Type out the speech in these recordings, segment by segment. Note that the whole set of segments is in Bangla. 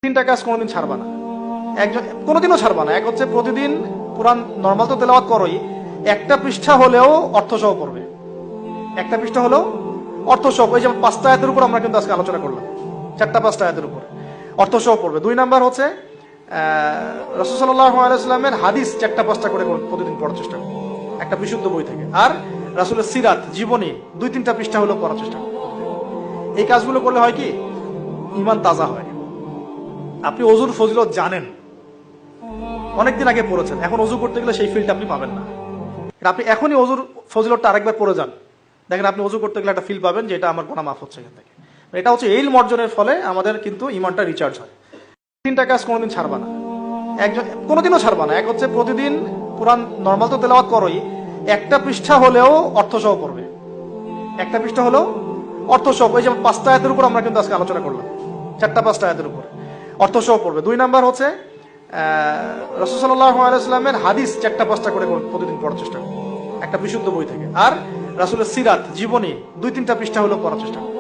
তিনটা কাজ কোনোদিন ছাড়বা না, একজন কোনোদিনও ছাড়বা না। এক হচ্ছে প্রতিদিন কোরআন নর্মাল তো তেলাওয়াত করোই, একটা পৃষ্ঠা হলেও অর্থ সহ পড়বে। একটা পৃষ্ঠা হলেও অর্থ সহ, ওই যে 5টা আয়াতের উপর আমরা কিন্তু আজকে আলোচনা করলাম, 4-5টা আয়াতের উপর অর্থ সহ পড়বে। 2 নাম্বার হচ্ছে রাসূল সাল্লাল্লাহু আলাইহি ওয়াসাল্লামের হাদিস 4-5টা করে প্রতিদিন পড়ার চেষ্টা করবে একটা বিশুদ্ধ বই থেকে। আর রাসূলের সিরাত জীবনী 2-3টা পৃষ্ঠা হলেও পড়ার চেষ্টা করবে। এই কাজগুলো করলে হয় কি, ঈমান তাজা হয়। আপনি অজুর ফজিলত জানেন, অনেকদিন আগে পড়েছেন, এখন অজু করতে গেলে সেই ফিলটা আপনি পাবেন না। আপনি এখনই অজুর ফজিলতটা আরেকবার পড়ে যান, দেখেন আপনি অজু করতে গেলে একটা ফিল পাবেন যে এটা আমার গুনাহ মাফ হচ্ছে এখান থেকে। এটা হচ্ছে ইলম অর্জনের ফলে আমাদের কিন্তু ঈমানটা রিচার্জ হয়। তিনটা কাজ কোনোদিন ছাড়বা না, একজন কোনোদিনও ছাড়বা না। এক হচ্ছে প্রতিদিন কোরআন নর্মাল তো তেলাওয়াত করোই, একটা পৃষ্ঠা হলেও অর্থ সহ পড়বে। একটা পৃষ্ঠা হলেও অর্থ সহ, ওই যে 5টা আয়াতের উপর আমরা কিন্তু আজকে আলোচনা করলাম, 4-5টা আয়াতের উপর অর্থ সহ পড়বে। 2 নাম্বার হচ্ছে রাসূল সাল্লাল্লাহু আলাইহি ওয়াসাল্লামের হাদিস 4-5টা করে প্রতিদিন পড়ার চেষ্টা করবে একটা বিশুদ্ধ বই থেকে। আর রাসূলের সিরাত জীবনী 2-3টা পৃষ্ঠা হলেও পড়ার চেষ্টা করবে।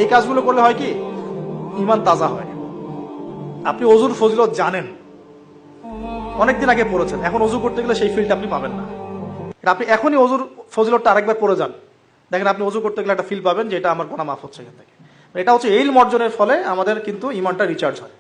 এই কাজগুলো করলে হয় কি, ঈমান তাজা হয়। আপনি অজুর ফজিলত জানেন, অনেকদিন আগে পড়েছেন, এখন অজু করতে গেলে সেই ফিলটা আপনি পাবেন না। আপনি এখনই অজুর ফজিলতটা আরেকবার পড়ে যান, দেখেন আপনি অজু করতে গেলে একটা ফিল পাবেন যে এটা আমার গুনাহ মাফ হচ্ছে এখান থেকে। এটা হচ্ছে ইলম অর্জনের ফলে আমাদের কিন্তু ঈমানটা রিচার্জ হয়।